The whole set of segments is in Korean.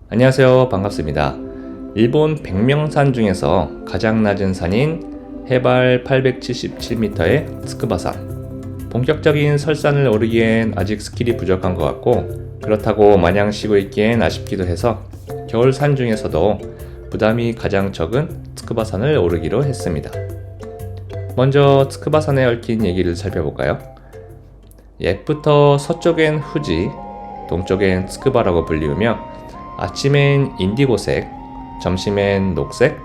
안녕하세요. 반갑습니다. 일본 백명산 중에서 가장 낮은 산인 해발 877m의 트스쿠바산. 본격적인 설산을 오르기엔 아직 스킬이 부족한 것 같고, 그렇다고 마냥 쉬고 있기엔 아쉽기도 해서 겨울 산 중에서도 부담이 가장 적은 트스쿠바산을 오르기로 했습니다. 먼저 트스쿠바산에 얽힌 얘기를 살펴볼까요? 옛부터 서쪽엔 후지, 동쪽엔 트스쿠바라고 불리우며 아침엔 인디고색, 점심엔 녹색,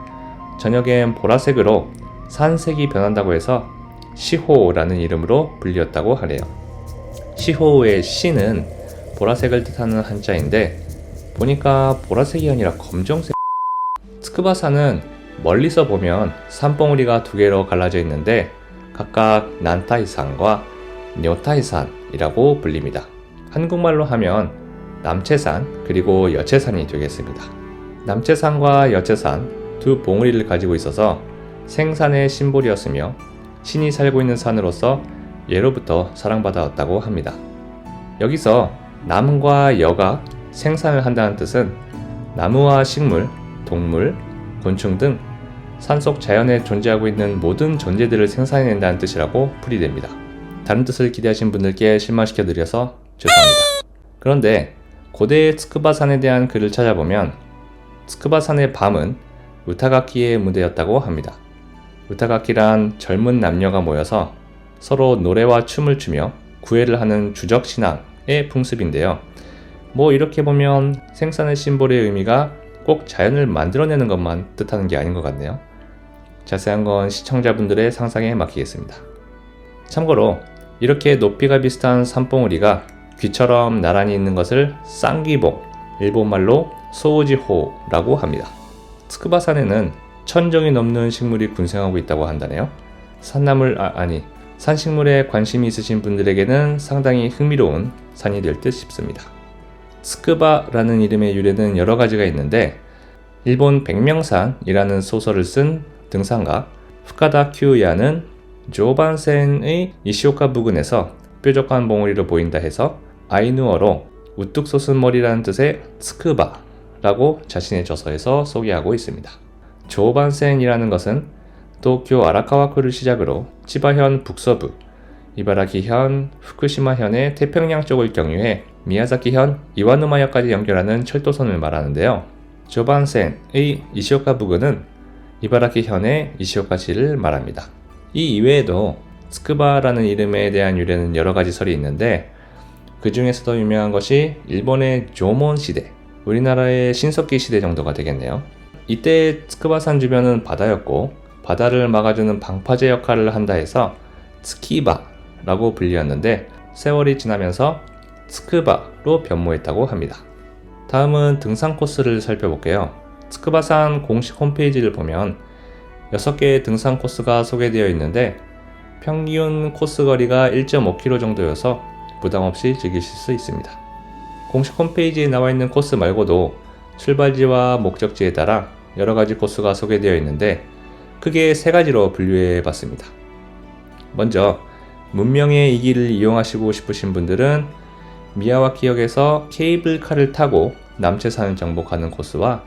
저녁엔 보라색으로 산색이 변한다고 해서 시호라는 이름으로 불리었다고 하네요. 시호의 시는 보라색을 뜻하는 한자인데 보니까 보라색이 아니라 검정색. 트스쿠바산은 멀리서 보면 산봉우리가 두 개로 갈라져 있는데 각각 난타이산과 뇨타이산이라고 불립니다. 한국말로 하면 남채산 그리고 여채산이 되겠습니다. 남채산과 여채산 두 봉우리를 가지고 있어서 생산의 심볼이었으며 신이 살고 있는 산으로서 예로부터 사랑받아왔다고 합니다. 여기서 남과 여가 생산을 한다는 뜻은 나무와 식물, 동물, 곤충 등 산속 자연에 존재하고 있는 모든 존재들을 생산해낸다는 뜻이라고 풀이됩니다. 다른 뜻을 기대하신 분들께 실망시켜드려서 죄송합니다. 그런데 고대의 트스쿠바산에 대한 글을 찾아보면 트스쿠바산의 밤은 우타가키의 무대였다고 합니다. 우타가키란 젊은 남녀가 모여서 서로 노래와 춤을 추며 구애를 하는 주적 신앙의 풍습인데요. 이렇게 보면 생산의 심볼의 의미가 꼭 자연을 만들어내는 것만 뜻하는 게 아닌 것 같네요. 자세한 건 시청자분들의 상상에 맡기겠습니다. 참고로 이렇게 높이가 비슷한 산봉우리가 귀처럼 나란히 있는 것을 쌍귀봉, 일본말로 소우지호라고 합니다. 트스쿠바산에는 1000종이 넘는 식물이 군생하고 있다고 한다네요. 산식물에 관심이 있으신 분들에게는 상당히 흥미로운 산이 될 듯 싶습니다. 트스쿠바라는 이름의 유래는 여러 가지가 있는데 일본 백명산이라는 소설을 쓴 등산가 후카다 큐야는 조반센의 이시오카 부근에서 뾰족한 봉우리로 보인다 해서 아이누어로 우뚝 솟은 머리라는 뜻의 트스쿠바라고 자신의 저서에서 소개하고 있습니다. 조반센이라는 것은 도쿄 아라카와쿠를 시작으로 치바현 북서부, 이바라키현, 후쿠시마현의 태평양 쪽을 경유해 미야자키현, 이와누마현까지 연결하는 철도선을 말하는데요. 조반센의 이시오카 부근은 이바라키현의 이시오카시를 말합니다. 이 이외에도 트스쿠바라는 이름에 대한 유래는 여러 가지 설이 있는데 그 중에서도 유명한 것이 일본의 조몬 시대, 우리나라의 신석기 시대 정도가 되겠네요. 이때 트스쿠바산 주변은 바다였고 바다를 막아주는 방파제 역할을 한다 해서 트스키바라고 불리었는데 세월이 지나면서 트스쿠바로 변모했다고 합니다. 다음은 등산 코스를 살펴볼게요. 트스쿠바산 공식 홈페이지를 보면 6개의 등산 코스가 소개되어 있는데 평균 코스 거리가 1.5km 정도여서 부담없이 즐기실 수 있습니다. 공식 홈페이지에 나와 있는 코스 말고도 출발지와 목적지에 따라 여러가지 코스가 소개되어 있는데 크게 3가지로 분류해 봤습니다. 먼저 문명의 이 길을 이용하시고 싶으신 분들은 미야와키역에서 케이블카를 타고 남채산을 정복하는 코스와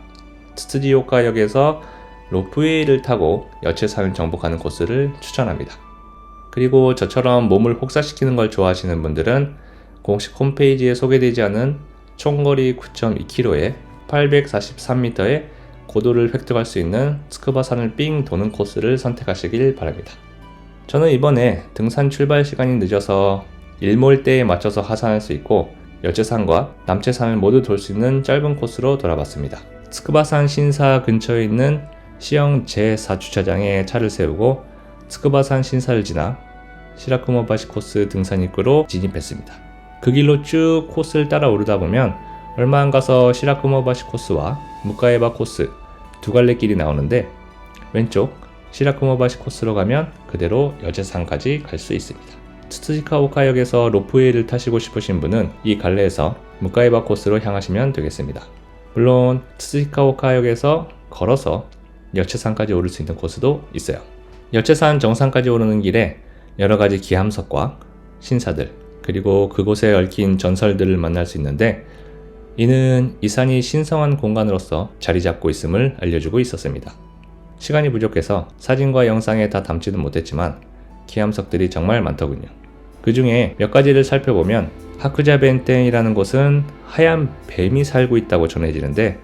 츠츠지오카역에서 로프웨이를 타고 여채산을 정복하는 코스를 추천합니다. 그리고 저처럼 몸을 혹사시키는 걸 좋아하시는 분들은 공식 홈페이지에 소개되지 않은 총거리 9.2km에 843m의 고도를 획득할 수 있는 트스쿠바산을 삥 도는 코스를 선택하시길 바랍니다. 저는 이번에 등산 출발 시간이 늦어서 일몰때에 맞춰서 하산할 수 있고 여채산과 남채산을 모두 돌 수 있는 짧은 코스로 돌아봤습니다. 트스쿠바산 신사 근처에 있는 시영 제4주차장에 차를 세우고 트스쿠바산 신사를 지나 시라쿠모바시 코스 등산 입구로 진입했습니다. 그 길로 쭉 코스를 따라 오르다 보면 얼마 안 가서 시라쿠모바시 코스와 무카에바 코스 두 갈래 길이 나오는데 왼쪽 시라쿠모바시 코스로 가면 그대로 여채산까지 갈 수 있습니다. 츠츠지카오카역에서 로프웨이를 타시고 싶으신 분은 이 갈래에서 무카에바 코스로 향하시면 되겠습니다. 물론 츠츠지카오카역에서 걸어서 여채산까지 오를 수 있는 코스도 있어요. 여채산 정상까지 오르는 길에 여러가지 기암석과 신사들 그리고 그곳에 얽힌 전설들을 만날 수 있는데 이는 이 산이 신성한 공간으로서 자리 잡고 있음을 알려주고 있었습니다. 시간이 부족해서 사진과 영상에 다 담지는 못했지만 기암석들이 정말 많더군요. 그 중에 몇 가지를 살펴보면 하쿠자벤텐이라는 곳은 하얀 뱀이 살고 있다고 전해지는데,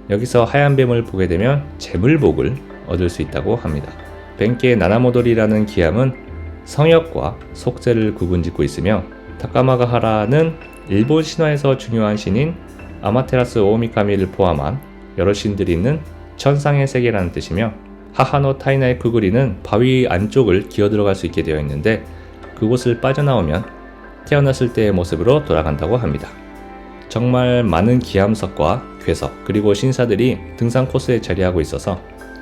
여기서 하얀 뱀을 보게 되면 재물복을 얻을 수 있다고 합니다. 벤케 나나모도리라는 기암은 성역과 속세를 구분짓고 있으며, 타카마가하라는 일본 신화에서 중요한 신인 아마테라스 오오미카미를 포함한 여러 신들이 있는 천상의 세계라는 뜻이며, 하하노 타이나의 쿠구리는 바위 안쪽을 기어들어갈 수 있게 되어 있는데, 그곳을 빠져나오면 태어났을 때의 모습으로 돌아간다고 합니다. 정말 많은 기암석과 괴석 그리고 신사들이 등산 코스에 자리하고 있어서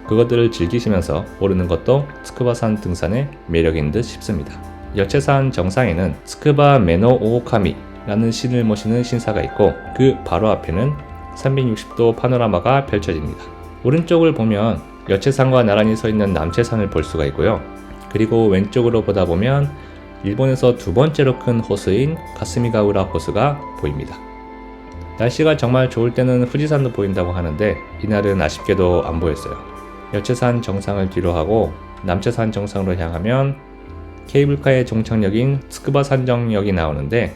그것들을 즐기시면서 오르는 것도 츠쿠바산 등산의 매력인 듯 싶습니다. 여체산 정상에는 츠쿠바 메노 오오카미라는 신을 모시는 신사가 있고, 그 바로 앞에는 360도 파노라마가 펼쳐집니다. 오른쪽을 보면 여체산과 나란히 서 있는 남체산을 볼 수가 있고요. 그리고 왼쪽으로 보다 보면 일본에서 두 번째로 큰 호수인 가스미가우라 호수가 보입니다. 날씨가 정말 좋을 때는富士山도 보인다고 하는데, 이날은 아쉽게도 안 보였어요. 여체산 정상을 뒤로 하고 남체산 정상으로 향하면 케이블카의 종착역인 츠쿠바산정역이 나오는데,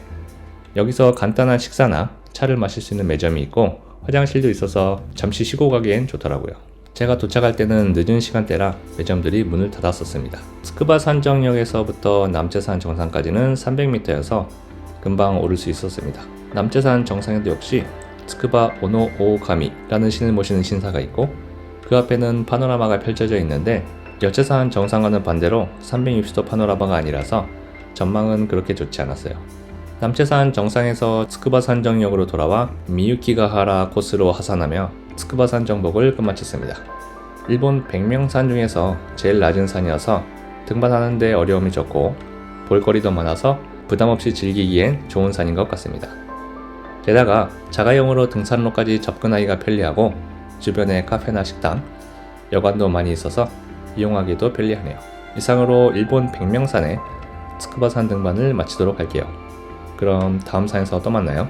여기서 간단한 식사나 차를 마실 수 있는 매점이 있고 화장실도 있어서 잠시 쉬고 가기엔 좋더라고요. 제가 도착할 때는 늦은 시간대라 매점들이 문을 닫았었습니다. 츠쿠바산정역에서부터 남체산 정상까지는 300m여서 금방 오를 수 있었습니다. 남체산 정상에도 역시 츠쿠바 오노 오오카미라는 신을 모시는 신사가 있고, 그 앞에는 파노라마가 펼쳐져 있는데, 여체산 정상과는 반대로 360도 파노라마가 아니라서 전망은 그렇게 좋지 않았어요. 남체산 정상에서 츠쿠바산정역으로 돌아와 미유키가하라 코스로 하산하며 츠쿠바산 정복을 끝마쳤습니다. 일본 백명산 중에서 제일 낮은 산이어서 등반하는 데 어려움이 적고 볼거리도 많아서 부담없이 즐기기엔 좋은 산인 것 같습니다. 게다가 자가용으로 등산로까지 접근하기가 편리하고 주변에 카페나 식당, 여관도 많이 있어서 이용하기도 편리하네요. 이상으로 일본 백명산의 츠쿠바산 등반을 마치도록 할게요. 그럼 다음 산에서 또 만나요.